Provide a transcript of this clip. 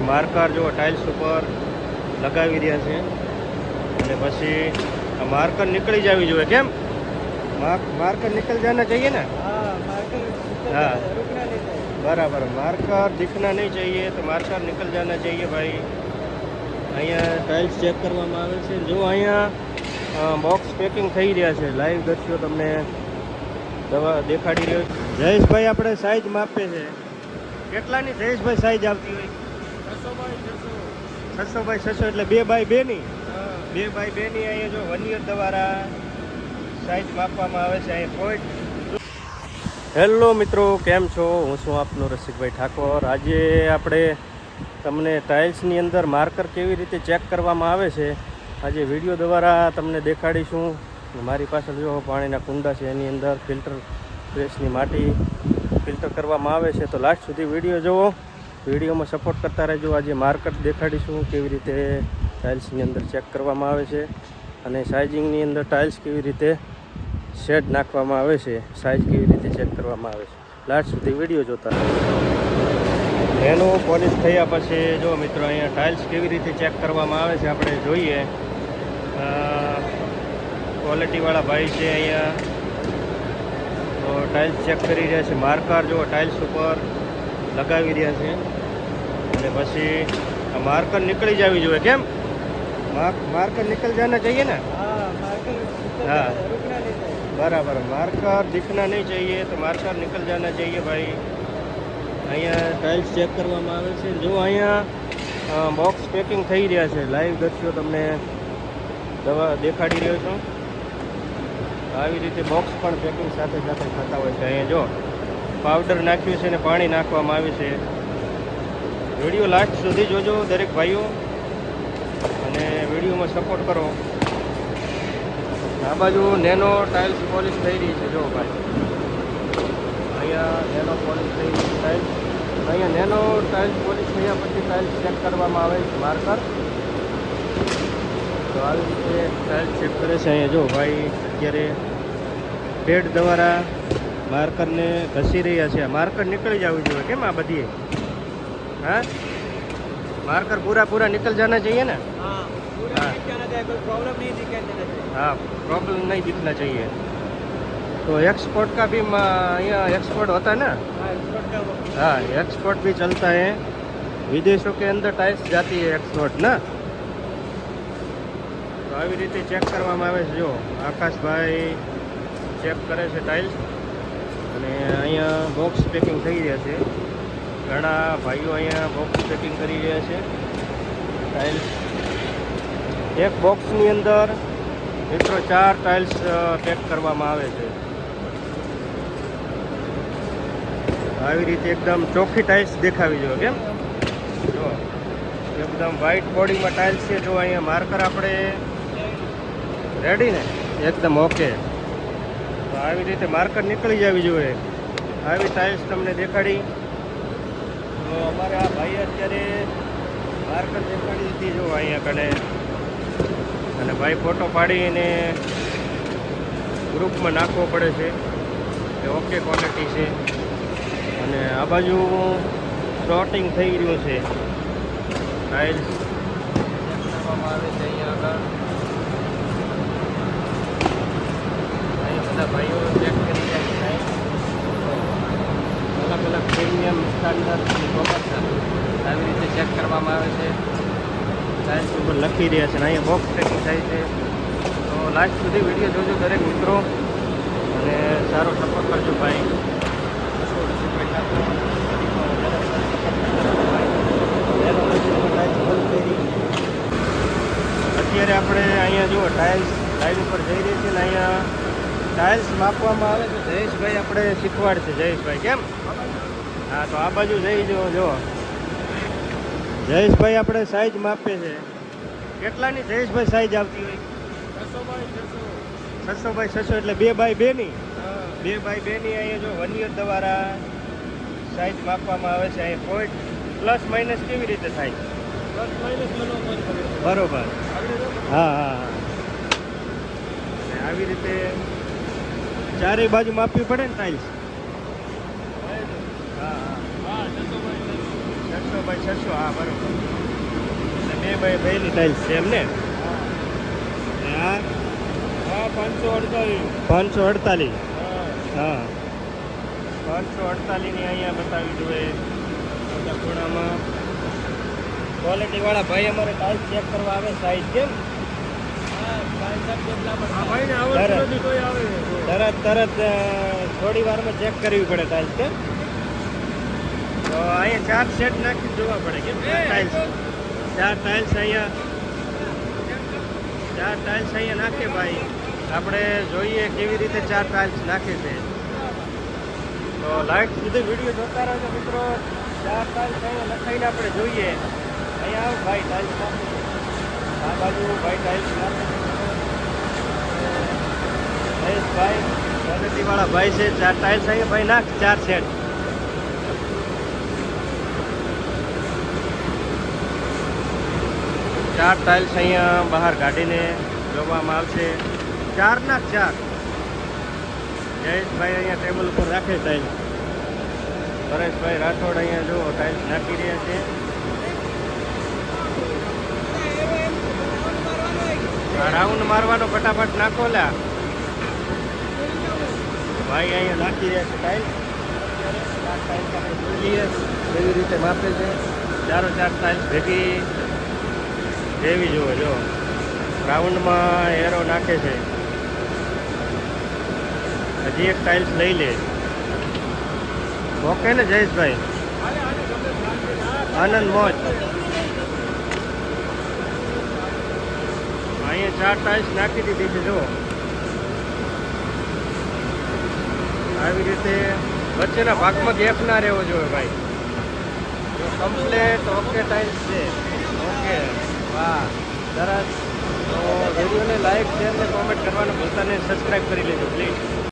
Marker જો tiles ઉપર લગાવી રહ્યા છે અને પછી આ માર્કર નીકળી જવી જોઈએ. કેમ मार्कर निकल जाना चाहिए ना. हाँ बराबर, मार्कर दिखना नहीं चाहिए तो मार्कर निकल जाना चाहिए भाई. અહીંયા ટાઇલ્સ ચેક કરવામાં આવે છે. જો અહીંયા બોક્સ પેકિંગ થઈ રહ્યા છે. લાઈવ દ્રશ્યો તમને દવા દેખાડી રહ્યો છે. જયેશભાઈ આપણે સાઈઝ માપે છે. કેટલાની જયેશભાઈ સાઈઝ આવતી હોય? 600 બાય 600 એટલે 2 બાય 2 ની 2 બાય 2 ની અહીંયા જો વનિયર દ્વારા સાઈઝ માપવામાં આવે છે. અહીંયા પોઈન્ટ. હેલો મિત્રો, કેમ છો? હું છું આપનો રસિકભાઈ ઠાકોર. આજે આપણે તમને ટાઇલ્સની અંદર માર્કર કેવી રીતે ચેક કરવામાં આવે છે આજે વિડીયો દ્વારા તમને દેખાડીશું. મારી પાછળ જો પાણીના કુંડા છે, એની અંદર ફિલ્ટર પ્રેસની માટી ફિલ્ટર કરવામાં આવે છે. તો લાસ્ટ સુધી વિડીયો જુઓ, વિડીયોમાં સપોર્ટ કરતા રહેજો. આજે માર્કર દેખાડીશું કેવી રીતે ટાઇલ્સની અંદર ચેક કરવામાં આવે છે અને સાઇઝિંગની અંદર ટાઇલ્સ કેવી રીતે શેડ નાખવામાં આવે છે, સાઇઝ કેવી રીતે ચેક કરવામાં આવે છે. લાસ્ટ સુધી વિડીયો જોતા. એનું પોલિશ થયા પછી જો મિત્રો અહીંયા ટાઇલ્સ કેવી રીતે ચેક કરવામાં આવે છે આપણે જોઈએ. ક્વોલિટીવાળા ભાઈ છે અહીંયા, તો ટાઇલ્સ ચેક કરી રહ્યા છે. માર્કર જો ટાઇલ્સ ઉપર લગાવી રહ્યા છે અને પછી આ માર્કર નીકળી જવી જોઈએ. કેમ मार्कर निकल जाना चाहिए ना. हाँ बराबर, मार्कर दिखना नहीं चाहिए तो मार्कर निकल जाना चाहिए भाई. અહીંયા ટાઇલ્સ ચેક કરવામાં આવે છે. જો અહીંયા બોક્સ પેકિંગ થઈ રહ્યા છે. લાઈવ દ્રશ્યો તમને દવા દેખાડી રહ્યો છું. આવી રીતે બોક્સ પણ પેકિંગ સાથે સાથે થતા હોય છે. અહીંયા જો પાવડર નાખ્યું છે અને પાણી નાખવામાં આવ્યું છે. વિડીયો લાસ્ટ સુધી જોજો દરેક ભાઈઓ અને વિડીયોમાં સપોર્ટ કરો. આ બાજુ નેનો ટાઇલ્સ પોલિશ થઈ રહી છે. જો ભાઈ અહીંયા નેનો પોલિશ થઈ રહી છે ટાઇલ્સ. અહીંયા નેનો ટાઇલ્સ પોલિશ થયા પછી ટાઇલ્સ ચેક કરવામાં આવે છે માર્કર. તો આવી રીતે ટાઇલ્સ ચેક કરે છે. અહીંયા જો ભાઈ અત્યારે પેડ દ્વારા માર્કરને ઘસી રહ્યા છે. માર્કર નીકળી જવું જોઈએ. કેમ આ બધી हाँ मार्कर पूरा निकल जाना चाहिए ना. हाँ पूरा दिख जाना चाहिए, कोई प्रॉब्लम नहीं दिखना चाहिए. हाँ प्रॉब्लम नहीं दिखना चाहिए. तो एक्सपोर्ट का भी यहाँ एक्सपोर्ट होता है ना. हाँ एक्सपोर्ट भी चलता है. विदेशों के अंदर टाइल्स जाती है एक्सपोर्ट ना. तो આવી રીતે ચેક કરવામાં આવે છે. જો આકાશભાઈ ચેક કરે છે ટાઇલ્સ અને અહીંયા બોક્સ પેકિંગ થઈ રહ્યા છે. ઘણા ભાઈઓ અહીંયા બોક્સ પેકિંગ કરી રહ્યા છે. ટાઇલ્સ એક બોક્સની અંદર મિત્રો 4 ટાઇલ્સ પેક કરવામાં આવે છે. આવી રીતે એકદમ ચોખ્ખી ટાઇલ્સ દેખાવી જોઈએ. કેમ જો એકદમ વ્હાઇટ બોડીમાં ટાઇલ્સ છે. જો અહીંયા માર્કર આપણે રેડી ને એકદમ ઓકે. તો આવી રીતે માર્કર નીકળી જવી જોઈએ. આવી ટાઇલ્સ તમને દેખાડી. તો અમારે આ ભાઈ અત્યારે માર્કર દેખાડી હતી જો અહીંયા કને, અને ભાઈ ફોટો પાડીને ગ્રુપમાં નાખવો પડે છે કે ઓકે ક્વોલિટી છે. અને આ બાજુ પ્લોટિંગ થઈ રહ્યું છે. ટાઇલ્સ કરવામાં આવે છે અહીંયા આગળ. અહીંયા બધા ભાઈઓ ચેક કરી રહ્યા છે. અલગ અલગ પ્રીમિયમ સ્ટાન્ડર્ડ કોમર્શિયલ આવી રીતે ચેક કરવામાં આવે છે. ટાઇલ્સ ઉપર લખી રહ્યા છે અને અહીંયા બોક્સ પેકિંગ થાય છે. તો લાસ્ટ સુધી વિડીયો જોજો દરેક મિત્રો અને સારો સપોર્ટ કરજો ભાઈ. અત્યારે આપણે અહીંયા જુઓ ટાઇલ્સ લાઈન ઉપર જઈ રહી છે ને અહીંયા ટાઇલ્સ માપવામાં આવે છે. જયેશભાઈ આપણે શીખવાડશે. જયેશભાઈ કેમ? હા તો આ બાજુ જઈ જો જયેશભાઈ આપણે સાઈઝ માપે છે. કેટલાની જયેશભાઈ સાઈઝ આવતી હોય? 600 બાય 600 એટલે 2 બાય 2 ની 2 બાય 2 ની અહીંયા જો વનિયર દ્વારા સાઈઝ માપવામાં આવે છે. અહીંયા પોઈન્ટ પ્લસ માઇનસ કેવી રીતે થાય? બરોબર. હા હા. આવી રીતે ચારેય બાજુ માપવી પડે ને ટાઇલ્સ. હા હા 600 500 બાય 600, હા બરોબર. એટલે 2 બાય 2 ની ટાઇલ્સ છે એમ ને? હા હા 548. 548. હા હા 548 ની અહીંયા બતાવી દઉં એ ખૂણામાં. ક્વોલિટી વાળા ભાઈ અમારે ટાઇલ્સ ચેક કરવા આવે સાઈઝ કેમ? હા ભાઈ ને આવડતું નથી તોય આવે છે. તરત થોડી વારમાં ચેક કરવી પડે ટાઇલ્સ કેમ? તો અહીંયા 4 સેટ નાખી જોવા પડે કેમ? 4 ટાઇલ્સ અહીંયા નાખીએ ભાઈ. આપણે જોઈએ કેવી રીતે 4 ટાઇલ્સ નાખે છે. તો લાઈટ સુધી વિડીયો જોતા રહેજો મિત્રો. 4 ટાઇલ્સ અહીંયા લખાઈને આપણે જોઈએ. અહીંયા આવો ભાઈ ટાઇલ્સ નાખે છે. આ બાજુ ભાઈ ટાઇલ્સ નાખે છે. ભાઈ ક્વોલિટી વાળા ભાઈ છે. 4 ટાઇલ્સ અહીંયા ભાઈ નાખ 4 સેટ. ચાર ટાઇલ્સ અહીંયા બહાર કાઢીને જોવામાં આવશે. 4 ના 4. જયેશભાઈ અહીંયા ટેબલ ઉપર રાખે ટાઇલ્સ. પરેશભાઈ રાઠોડ અહીંયા જુઓ ટાઇલ્સ નાખી રહ્યા છે. રાઉન્ડ મારવાનો ફટાફટ નાખો લ્યા. ભાઈ અહીંયા નાખી રહ્યા છે ટાઇલ્સ. 4 ટાઇલ્સ આપણે જોઈ લઈએ કેવી રીતે માપે છે. 4 ટાઇલ્સ ભેગી જેવી જુઓ જો રાઉન્ડમાં એરો નાખે છે. હજી એક ટાઇલ્સ લઈ લે. ઓકે ને જયેશભાઈ? આનંદ મોજ. અહીંયા 4 ટાઇલ્સ નાખી દીધી છે જો. આવી રીતે વચ્ચેના ભાગમાં ગેપ ના રહેવો જોઈએ ભાઈ. જો કમ્પ્લેટ ઓકે ટાઇલ્સ છે. ઓકે વાહ સરસ. તો વિડીયોને લાઈક શેર ને કોમેન્ટ કરવાનું ભૂલતા નહીં. સબસ્ક્રાઈબ કરી લેજો પ્લીઝ.